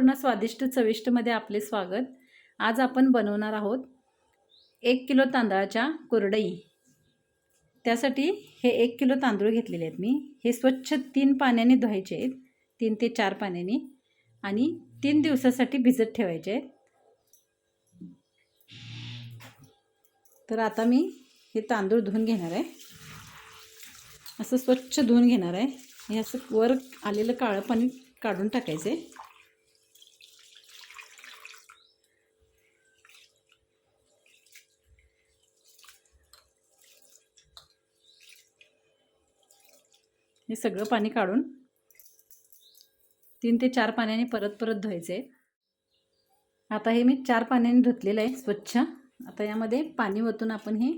अन्नपूर्णा स्वादिष्ट चविष्टमध्ये आपले स्वागत। आज आपण बनवणार आहोत 1 किलो तांदळाच्या कुरडई। त्यासाठी हे 1 किलो तांदूळ घेतलेले आहेत मी। हे स्वच्छ 3 पाण्याने धुवायचे आहेत, 3 ते 4 पाण्याने, आणि 3 दिवसासाठी भिजत ठेवायचे आहेत। तर आता मी हे तांदूळ धुवून घेणार आहे, असं स्वच्छ धुवून घेणार आहे। हे असं वर आलेलं काळं पाणी काढून टाकायचे। हे सगळं पाणी काढून 3 ते 4 पाण्याने परत धुवायचे। आता हे मी 4 पाण्याने धुतलेलं आहे स्वच्छ। आता यामध्ये पाणी ओतून आपण हे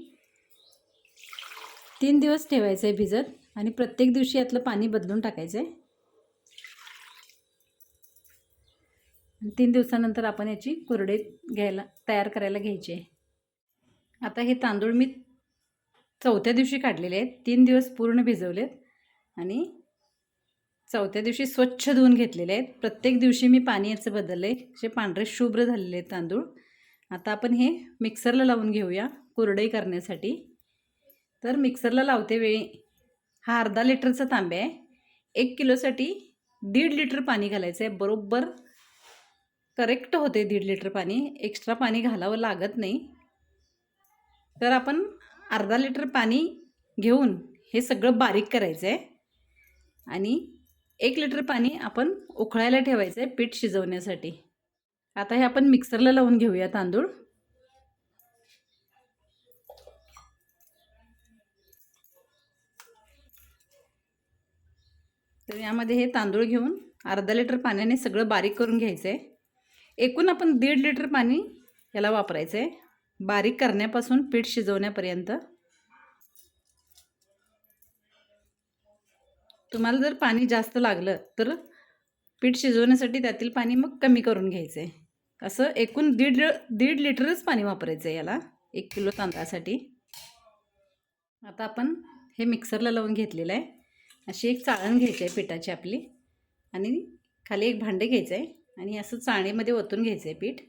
3 दिवस ठेवायचं आहे भिजत, आणि प्रत्येक दिवशी यातलं पाणी बदलून टाकायचं आहे। 3 दिवसानंतर आपण याची कुरडई तयार करायला घ्यायची आहे। आता हे तांदूळ मी 4थ्या दिवशी काढलेले आहेत, 3 दिवस पूर्ण भिजवलेत आणि 4थ्या दिवशी स्वच्छ धुवून घेतलेले आहेत। प्रत्येक दिवशी मी पाणी याचं बदलले, असे पांढरे शुभ्र झालेले आहेत तांदूळ। आता आपण हे मिक्सरला लावून घेऊया कुरडई करण्यासाठी। तर मिक्सरला लावते वेळी हा अर्धा लिटरचा तांबा आहे। 1 किलोसाठी 1.5 लिटर पाणी घालायचं आहे। बरोबर करेक्ट होते 1.5 लिटर पाणी, एक्स्ट्रा पाणी घालावं लागत नाही। तर आपण अर्धा लिटर पाणी घेऊन हे सगळं बारीक करायचं आहे, आणि 1 लिटर पाणी आपण उकळायला ठेवायचं आहे पीठ शिजवण्यासाठी। आता हे आपण मिक्सरला लावून घेऊया तांदूळ। तर यामध्ये हे तांदूळ घेऊन अर्धा लिटर पाण्याने सगळं बारीक करून घ्यायचं आहे। एकूण आपण 1.5 लिटर पाणी याला वापरायचं आहे, बारीक करण्यापासून पीठ शिजवण्यापर्यंत। तुम्हाला जर पाणी जास्त लागलं तर पीठ शिजवण्यासाठी त्यातील पाणी मग कमी करून घ्यायचं आहे। असं एकूण 1.5 लिटरच पाणी वापरायचं आहे याला 1 किलो तांदळासाठी। आता आपण हे मिक्सरला लावून घेतलेलं आहे। अशी एक चाळण घ्यायची आहे पिठाची आपली, आणि खाली एक भांडे घ्यायचं आहे, आणि असं चाळणीमध्ये ओतून घ्यायचं आहे पीठ।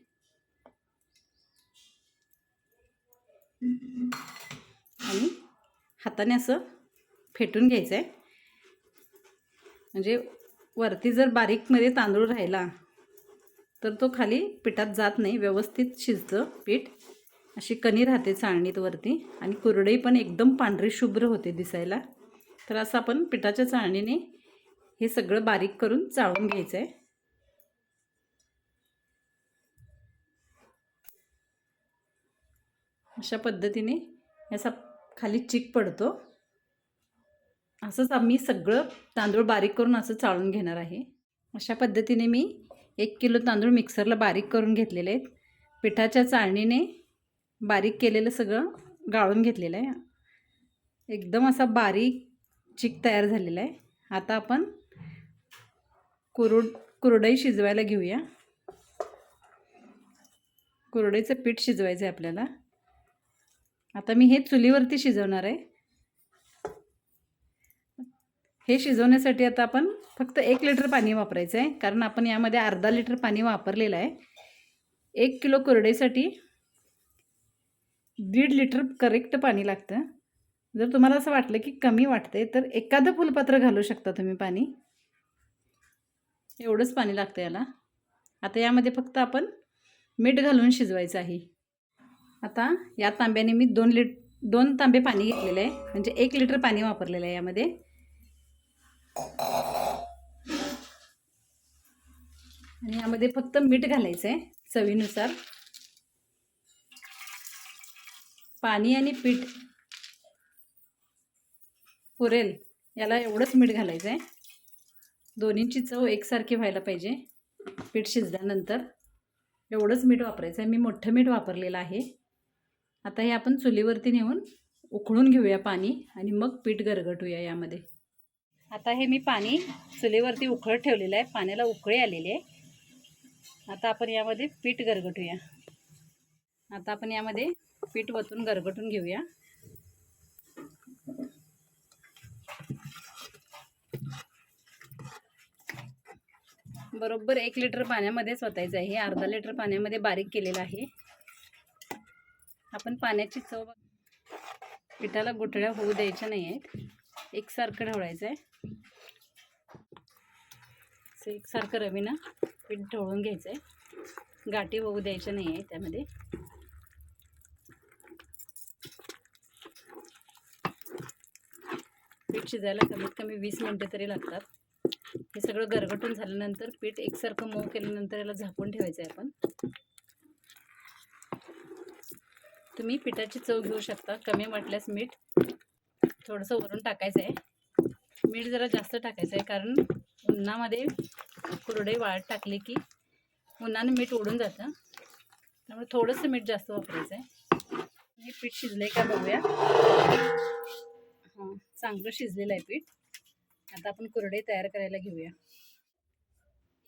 आणि हाताने असं फेटून घ्यायचं आहे, म्हणजे वरती जर बारीकमध्ये तांदूळ राहिला तर तो खाली पिठात जात नाही, व्यवस्थित शिजतं पीठ। अशी कणी राहते चाळणीत वरती, आणि कुरडई पण एकदम पांढरी शुभ्र होते दिसायला। तर असं आपण पिठाच्या चाळणीने हे सगळं बारीक करून चाळून घ्यायचं आहे। अशा पद्धतीने याचा खाली चिक पडतो। असंच आम्ही सगळं तांदूळ बारीक करून असं चाळून घेणार आहे। अशा पद्धतीने मी 1 किलो तांदूळ मिक्सरला बारीक करून घेतलेले आहेत। पिठाच्या चाळणीने बारीक केलेलं सगळं गाळून घेतलेलं आहे। एकदम असा बारीक चिक तयार झालेला आहे। आता आपण कुरडई शिजवायला घेऊया। कुरडईचं पीठ शिजवायचं आहे आपल्याला। आता मी हे चुलीवरती शिजवणार आहे। हे शिजवण्यासाठी आता आपण फक्त 1 लिटर पाणी वापरायचं आहे, कारण आपण यामध्ये अर्धा लिटर पाणी वापरलेलं आहे। 1 किलो कुरडईसाठी 1.5 लिटर करेक्ट पाणी लागतं। जर तुम्हाला असं वाटलं की कमी वाटते तर एखादं फुलपात्र घालू शकता तुम्ही पाणी, एवढंच पाणी लागतं याला। आता यामध्ये फक्त आपण मीठ घालून शिजवायचं आहे। आता या तांब्याने मी 2 तांबे पाणी घेतलेलं आहे, म्हणजे 1 लिटर पाणी वापरलेलं आहे यामध्ये। आणि यामध्ये फक्त मीठ घालायचं आहे चवीनुसार। पाणी आणि पीठ पुरेल याला एवढंच मीठ घालायचं आहे। दोन्हींची चव एकसारखी व्हायला पाहिजे पीठ शिजल्यानंतर, एवढंच मीठ वापरायचं आहे। मी मोठं मीठ वापरलेलं आहे। आता हे आपण चुलीवरती नेऊन उकळून घेऊया पाणी, आणि मग पीठ गरगटूया यामध्ये। आता हे मी पाणी चुलीवरती उकळत ठेवलेलं आहे, पाण्याला उकळी आलेली आहे। आता आपण यामध्ये पीठ गरगटूया। आता आपण यामध्ये पीठ वतून गरगटून घेऊया। बरोबर 1 लिटर पाण्यामध्येच ओतायचं आहे. हे अर्धा लिटर पाण्यामध्ये बारीक केलेलं आहे. आपण पाण्याची चव पिठाला गुठळ्या होऊ द्यायच्या नाही आहेत. एकसारखं ढवळायचं आहे. असं एकसारखं रवीनं पीठ ढवळून घ्यायचं आहे. गाठी होऊ द्यायच्या नाही आहे त्यामध्ये. पीठ शिजायला कमीत कमी 20 मिनटं तरी लागतात. हे सगळं गरगटून झाल्यानंतर पीठ एकसारखं मऊ केल्यानंतर याला झाकून ठेवायचं आहे आपण. तुम्ही पिठाची चव घेऊ शकता. कमी वाटल्यास मीठ थोडंसं वरून टाकायचं आहे. मीठ जरा जास्त टाकायचं आहे, कारण उन्हामध्ये कुरडई वाळत टाकली की उन्हानं मीठ उडून जातं. त्यामुळे थोडंसं मीठ जास्त वापरायचं आहे. हे पीठ शिजलं आहे का बघूया. हां, चांगलं शिजलेलं आहे पीठ. आता आपण कुरडई तयार करायला घेऊया.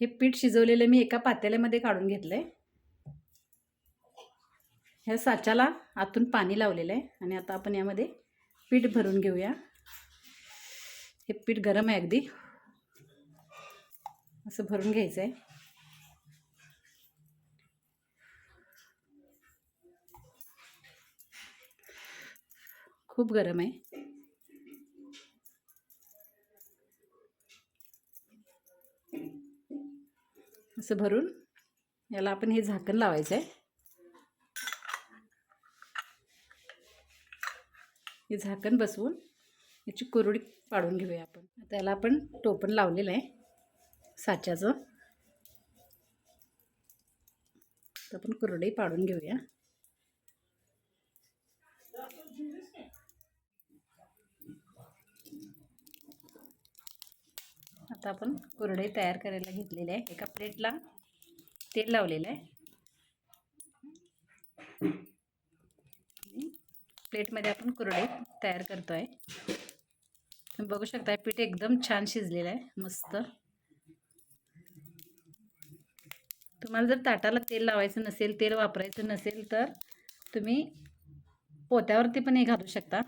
हे पीठ शिजवलेलं मी एका पातेल्यामध्ये काढून घेतलं आहे. ह्या साच्याला आतून पाणी लावलेलं आहे आणि आता आपण यामध्ये पीठ भरून घेऊया. हे पीठ गरम आहे अगदी. असं भरून घ्यायचं आहे. खूप गरम आहे. असं भरून याला आपण हे झाकण लावायचं आहे. हे झाकण बसवून याची कुरडी पाडून घेऊया आपण. त्याला आपण टोपण लावलेलं आहे साच्याचं. तर आपण कुरडई पाडून घेऊया. आता आपण कुरडई तयार करायला घेतलेली आहे. एका प्लेटला तेल लावलेलं आहे. प्लेटमध्ये आपण कुरडई तयार करतो आहे. तुम्ही बघू शकता पीठ एकदम छान शिजलेलं आहे. मस्त. तुम्हाला जर ताटाला तेल लावायचं नसेल, तेल वापरायचं नसेल, तर तुम्ही पोत्यावरती पण हे घालू शकता.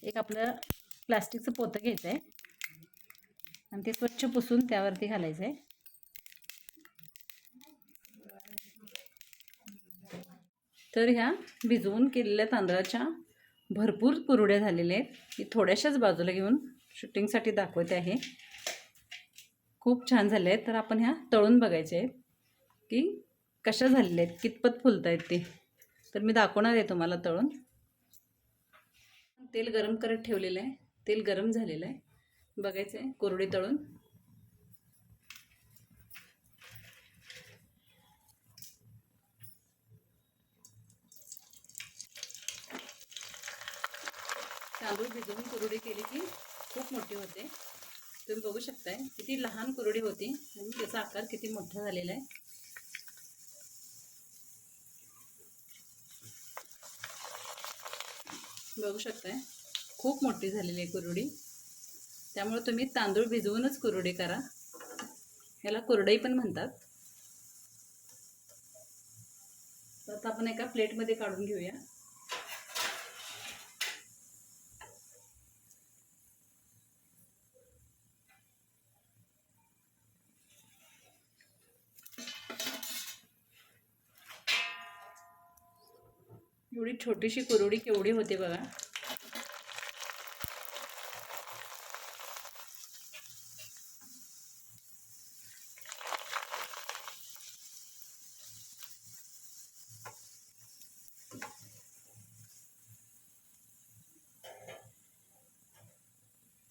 एक आपलं प्लास्टिकचं पोतं घ्यायचं आहे आणि ते स्वच्छ पुसून त्यावरती घालायचं आहे. तर ह्या भिजवून केलेल्या तांदळाच्या भरपूर कुरड्या झालेल्या आहेत. मी थोड्याशाच बाजूला घेऊन शूटिंगसाठी दाखवते आहे. खूप छान झाले आहेत. तर आपण ह्या तळून बघायचे आहेत की कशा झालेल्या आहेत, कितपत फुलत आहेत ते. तर मी दाखवणार आहे तुम्हाला तळून. तेल गरम करत ठेवलेलं आहे. तेल गरम झालेलं आहे. बघायचं आहे कुरडी तळून. तांदूळ भिजवून कुरडी केली की खूप मोठी होते. तुम्ही बघू शकताय किती लहान कुरडी होती आणि त्याचा आकार किती मोठा झालेला आहे. बघू शकताय खूप मोठी झालेली आहे कुरडी. त्यामुळे तुम्ही तांदूळ भिजवूनच कुरडी करा. याला कुरडई पण म्हणतात. आता आपण एका प्लेटमध्ये काढून घेऊया. एवढी छोटीशी कुरडी केवढी होते बघा.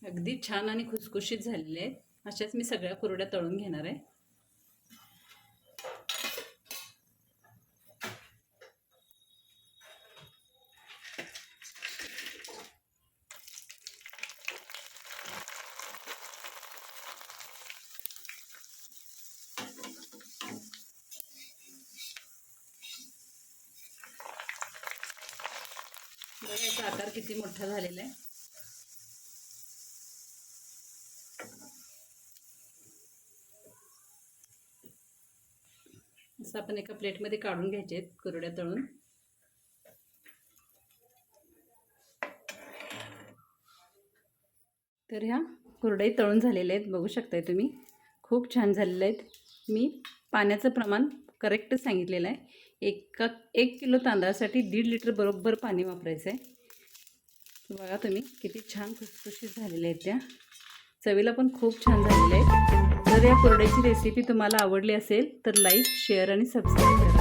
अगदी छान आणि खुसखुशीत झालेले आहेत. अशाच मी सगळ्या कुरड्या तळून घेणार आहे. बघा याचा आकार किती मोठा झालेला आहे. असं आपण एका प्लेटमध्ये काढून घ्यायचे आहेत कुरड्या तळून. तर ह्या कुरडई तळून झालेल्या आहेत. बघू शकताय तुम्ही खूप छान झालेले आहेत। मी पाण्याचं प्रमाण करेक्ट सांगितलेलं आहे। 1 किलो तांदळासाठी 1.5 लिटर बरोबर पाणी वापरायचं आहे। बघा तुम्ही किती छान खुसखुशीत झालेल्या आहेत त्या, चवीला पण खूप छान झालेल्या आहेत। जर या कुरड्याची रेसिपी तुम्हाला आवडली असेल तर लाईक, शेअर आणि सबस्क्राईब करा।